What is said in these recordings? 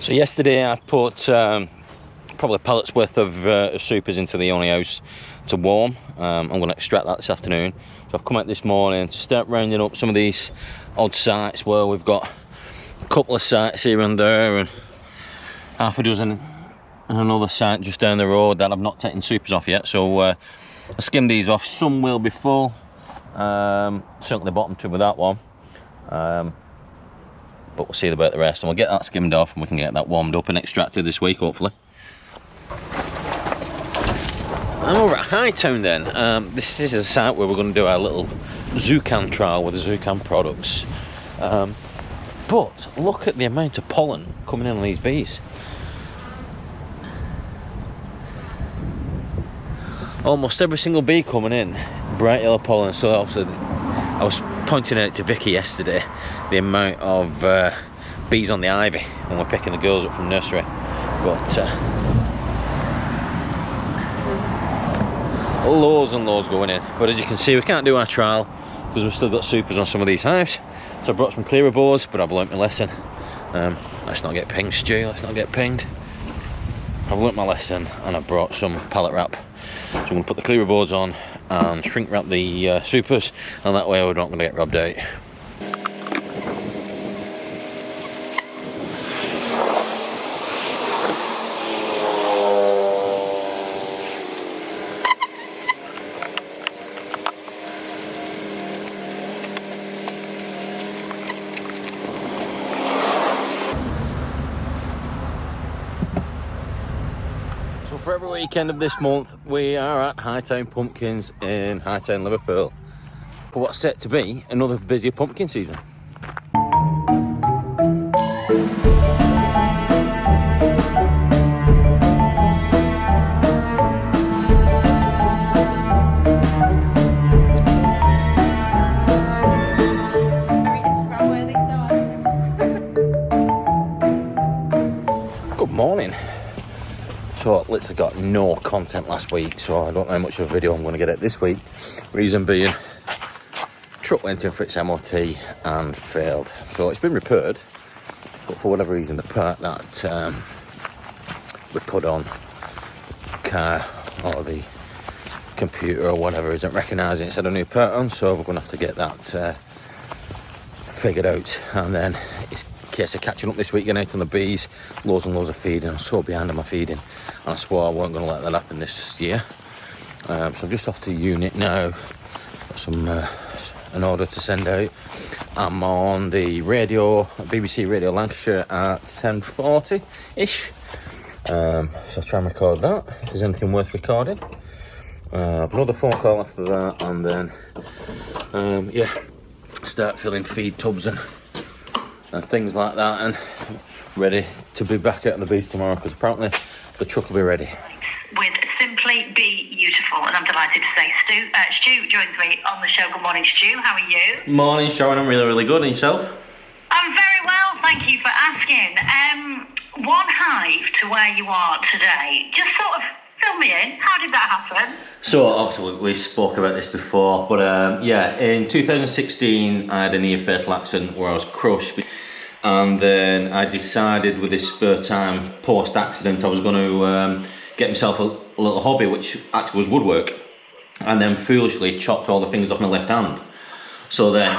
So yesterday I put probably a pallet's worth of supers into the Honey house to warm. I'm going to extract that this afternoon. So I've come out this morning to start rounding up some of these odd sites where we've got a couple of sites here and there and half a dozen and another site just down the road that I've not taken supers off yet. So I skimmed these off. Some will be full, certainly the bottom two with that one. But we'll see about the rest, and we'll get that skimmed off and we can get that warmed up and extracted this week, hopefully. I'm over at Hightown then. This is a site where we're going to do our little Zoocan trial with the Zoocan products. But look at the amount of pollen coming in on these bees. Almost every single bee coming in, bright yellow pollen. So obviously, I was pointing out to Vicky yesterday the amount of bees on the ivy when we're picking the girls up from nursery. But loads and loads going in. But as you can see, we can't do our trial because we've still got supers on some of these hives. So I brought some clearer boards, but I've learnt my lesson. Let's not get pinged, Stu, let's not get pinged. I've learnt my lesson and I've brought some pallet wrap. So I'm going to put the clearer boards on and shrink wrap the supers, and that way we're not going to get rubbed out. So for every weekend of this month, we are at Hightown Pumpkins in Hightown, Liverpool, for what's set to be another busier pumpkin season. Good morning. So I literally got no content last week, so I don't know how much of a video I'm going to get out this week. Reason being, truck went in for its MOT and failed. So it's been repaired, but for whatever reason the part that we put on the car or the computer or whatever isn't recognising it's had a new part on, so we're going to have to get that figured out, and then it's case of catching up this week, getting out on the bees, loads and loads of feeding. I'm so behind on my feeding, and I swore I weren't going to let that happen this year. So I'm just off to unit now. Got some an order to send out. I'm on the radio, BBC Radio Lancashire at 10:40-ish. So I'll try and record that, if there's anything worth recording. I've another phone call after that, and then yeah, start filling feed tubs and things like that, and ready to be back out on the bees tomorrow, because apparently the truck will be ready. With Simply Beeutiful, and I'm delighted to say Stu joins me on the show. Good morning, Stu. How are you? Morning, Sharon. I'm really good. And yourself? I'm very well, thank you for asking. One hive to where you are today. Just sort of fill me in. How did that happen? So obviously we spoke about this before, but yeah, in 2016 I had a near fatal accident where I was crushed, and then I decided with this spare time post accident I was going to get myself a little hobby, which actually was woodwork, and then foolishly chopped all the fingers off my left hand. So then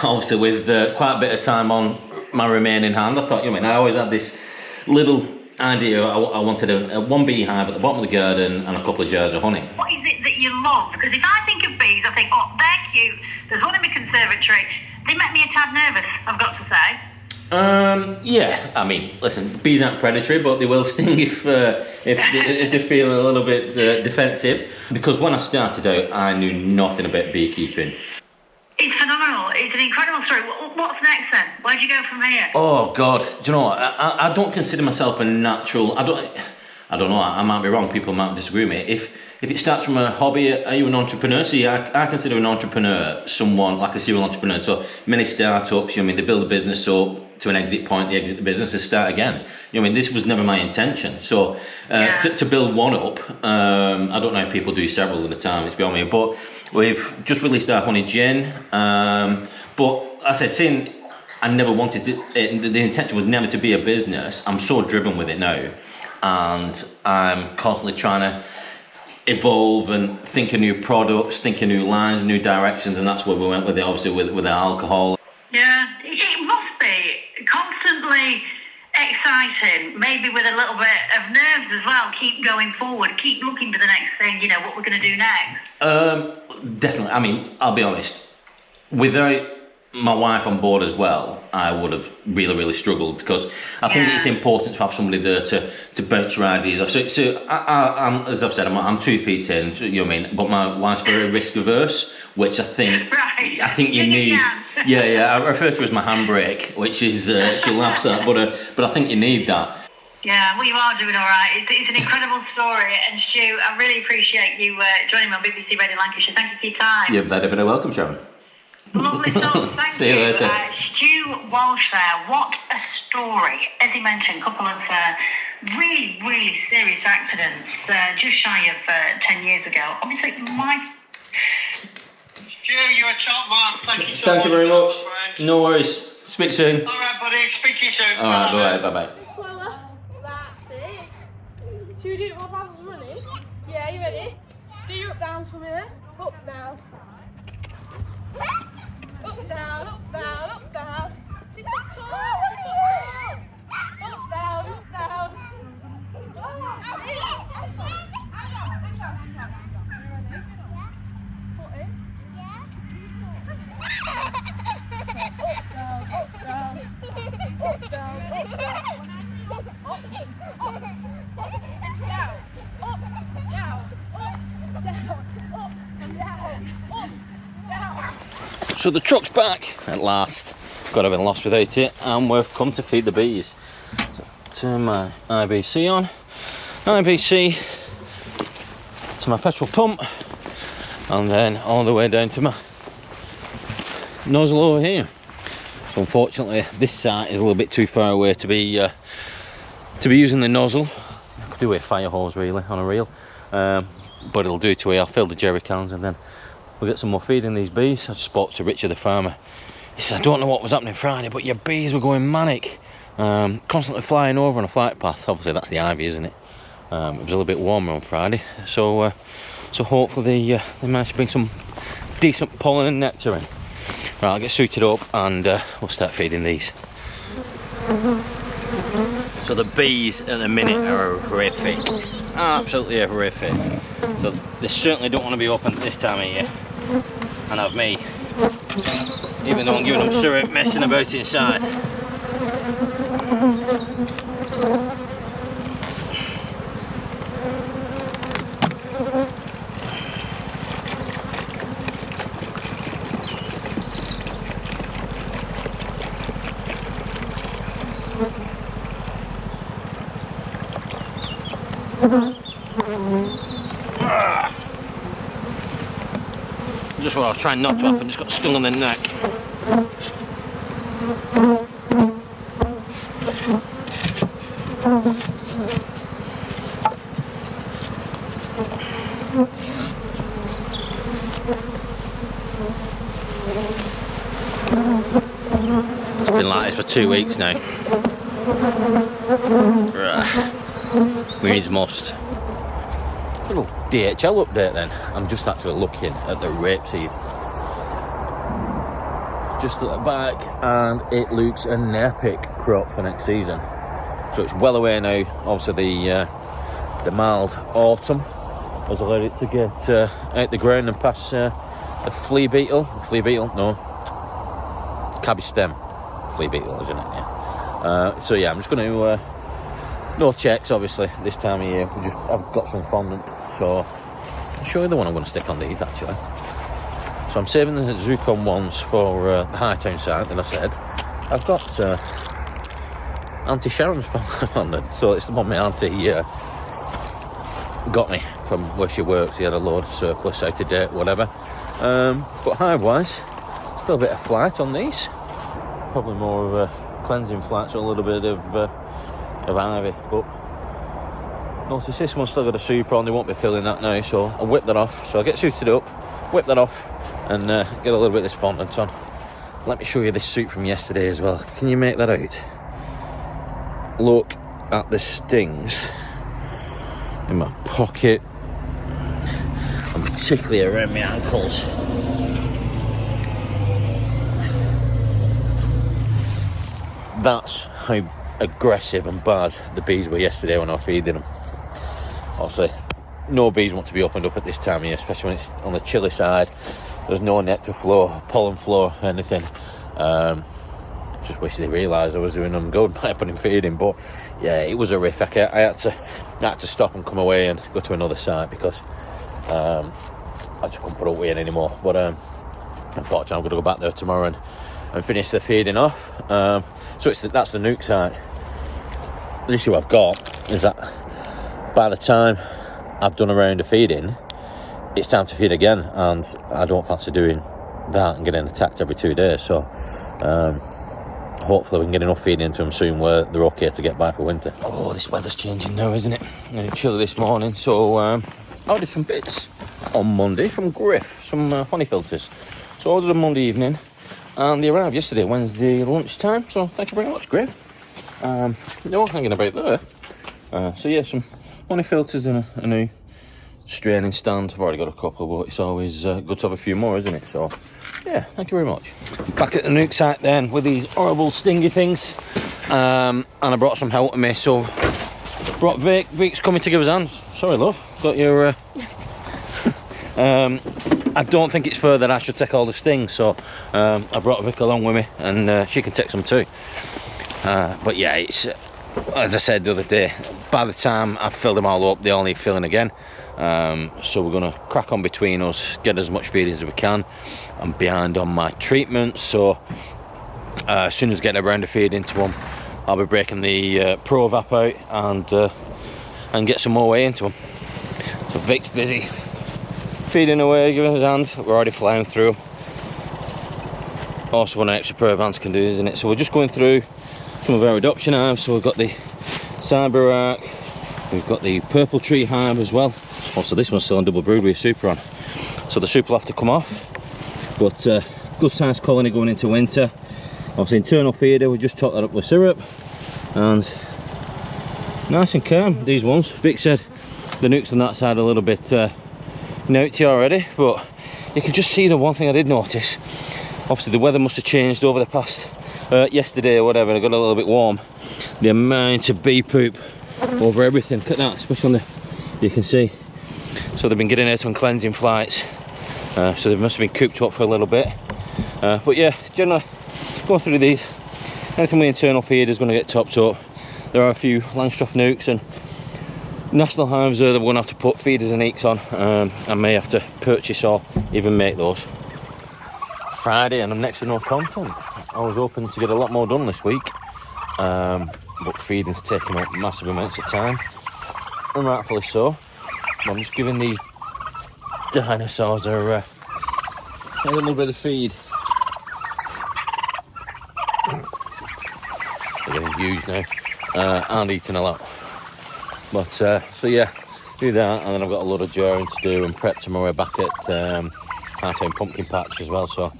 obviously with quite a bit of time on my remaining hand, I thought, I always had this little idea. I wanted a one beehive at the bottom of the garden and a couple of jars of honey. What is it that you love? Because if I think of bees, I think, oh, they're cute. There's one in my conservatory. They make me a tad nervous, I've got to say. Yeah, I mean, listen, bees aren't predatory, but they will sting if they feel a little bit defensive. Because when I started out, I knew nothing about beekeeping. It's phenomenal. It's an incredible story. What's next then? Where'd you go from here? Oh God, do you know what? I don't consider myself a natural. I don't know. I might be wrong. People might disagree with me. If it starts from a hobby, are you an entrepreneur? See, I consider an entrepreneur someone like a serial entrepreneur. So many startups, they build a business up to an exit point, they exit the business and start again. This was never my intention. So to build one up, I don't know if people do several at a time, it's beyond me. But we've just released our honey gin. But as I said, seeing I never wanted to, the intention was never to be a business. I'm so driven with it now, and I'm constantly trying to evolve and think of new products, think of new lines, new directions, and that's where we went with it, obviously with the alcohol. Yeah, it must be constantly exciting, maybe with a little bit of nerves as well. Keep going forward, keep looking for the next thing, you know, what we're going to do next. Definitely. I mean, I'll be honest, without my wife on board as well, I would have really struggled, because I think it's important to have somebody there to bounce your ideas off. So I'm, as I've said, I'm 2 feet in, you know what I mean, but my wife's very risk averse, which I think you need. Yeah, I refer to her as my handbrake, which is she laughs at, but I think you need that. Yeah, well, you are doing all right. It's an incredible story, and Stu, I really appreciate you joining me on BBC Radio Lancashire. Thank you for your time. You're very welcome, Sharon. Lovely stuff, thank See you later. Stu Walsh there, what a story. As he mentioned, a couple of really serious accidents just shy of 10 years ago. Obviously, Stu, you're a top man. Thank you so much. Thank you very much. No worries. Speak soon. All right, buddy. Speak to you soon. All right, bye-bye. Slower. That's it. Should we do it while Bam's running? Yeah, you ready? Do your up downs for me then. Up down. Up down, up down, up down. Sit up tall, sit up tall. Up down, up down. Foot in. Up down, up down. Up down, up down. Up, down, up, down, up, down, up, down. So the truck's back at last. Got everything lost without it, and we've come to feed the bees. So turn my IBC on. IBC to my petrol pump, and then all the way down to my nozzle over here. So unfortunately, this site is a little bit too far away to be using the nozzle. I could do a fire hose really on a reel, but it'll do to here. I'll fill the jerry cans and then we'll get some more feed in these bees. I just spoke to Richard the farmer. He said, I don't know what was happening Friday, but your bees were going manic. Constantly flying over on a flight path. Obviously that's the ivy, isn't it? It was a little bit warmer on Friday. So hopefully they managed to bring some decent pollen and nectar in. Right, I'll get suited up and we'll start feeding these. So the bees at the minute are horrific. Absolutely horrific. So they certainly don't want to be open this time of year. And have me, even though I'm giving them syrup, messing about inside. Just what I was trying not to happen, just got stung on the neck. It's been like this for 2 weeks now. Means must. Little DHL update then. I'm just actually looking at the rapeseed. Just at the back, and it looks an epic crop for next season. So it's well away now. Obviously the mild autumn has allowed it to get out the ground and pass the flea beetle. No, cabbage stem flea beetle, isn't it? Yeah. So yeah, I'm just going to. No checks, obviously, this time of year. I've got some fondant, so I'll show you the one I'm going to stick on these, actually. So I'm saving the Zircon ones for the Hightown site, and I said I've got Auntie Sharon's fondant, so it's the one my auntie got me from where she works. He had a load of surplus, out of date, whatever. But hive-wise, still a bit of flight on these. Probably more of a cleansing flight, so a little bit of ivy, but notice this one's still got a super on. They won't be filling that now, so I'll whip that off. So I'll get suited up, whip that off, and get a little bit of this fondant on. let me show you this suit from yesterday as well. Can you make that out? Look at the stings in my pocket, and particularly around my ankles. That's how aggressive and bad the bees were yesterday when I was feeding them. Obviously, no bees want to be opened up at this time of year, especially when it's on the chilly side. There's no nectar flow, pollen flow, anything. Just wish they realised I was doing them good by putting feeding. But yeah, it was horrific. I had to stop and come away and go to another site because I just couldn't put up with it anymore. But unfortunately, I'm going to go back there tomorrow and finish the feeding off. So that's the nuke site. The issue I've got is that by the time I've done a round of feeding, it's time to feed again, and I don't fancy doing that and getting attacked every 2 days. So hopefully we can get enough feeding into them soon where they're okay to get by for winter. Oh, this weather's changing now, isn't it? It's chilly this morning, so I did some bits on Monday from Griff, some honey filters. So I ordered them Monday evening, and they arrived yesterday, Wednesday lunchtime. So thank you very much, Griff. They're all hanging about there. So yeah, some honey filters and a new straining stand. I've already got a couple, but it's always good to have a few more, isn't it? So yeah, thank you very much. Back at the nuke site then with these horrible stingy things, and I brought some help with me. So brought Vic. Vic's coming to give us a hand. Sorry, love, got your I don't think it's fair that I should take all the stings, so I brought Vic along with me, and she can take some too. But yeah, it's as I said the other day, by the time I've filled them all up, they all need filling again. So we're going to crack on between us, get as much feeding as we can. I'm behind on my treatments, so as soon as I get around to feed into them, I'll be breaking the Pro Vap out and get some more way into them. So Vic's busy feeding away, giving us a hand. We're already flying through them. Also, what an extra pair of hands can do, isn't it? So we're just going through some of our adoption hives. So we've got the Cyberark, we've got the Purple Tree hive as well. Also, this one's still on double brood with a super on, so the super will have to come off. But good sized colony going into winter. Obviously, internal feeder, we just topped that up with syrup, and nice and calm, these ones. Vic said the nukes on that side are a little bit naughty already, but you can just see the one thing I did notice. Obviously, the weather must have changed over the past yesterday or whatever, and it got a little bit warm. The amount of bee poop over everything, look at that, especially on the, you can see. So they've been getting out on cleansing flights, so they must have been cooped up for a little bit. But yeah, generally going through these, anything with internal feed is going to get topped up. There are a few Langstroth nukes and national hives there that we're going to have to put feeders and eeks on. I may have to purchase or even make those. Friday and I'm next to no content. I was hoping to get a lot more done this week, but feeding's taking up massive amounts of time, and rightfully so. I'm just giving these dinosaurs a little bit of feed. They're getting huge now, and eating a lot. But so yeah, do that, and then I've got a lot of jarring to do and prep tomorrow back at Hightown pumpkin patch as well. So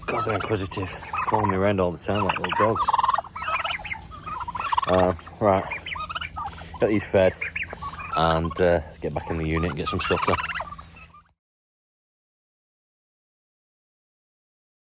God, they're inquisitive, following me around all the time like little dogs. Right, get these fed and get back in the unit and get some stuff done.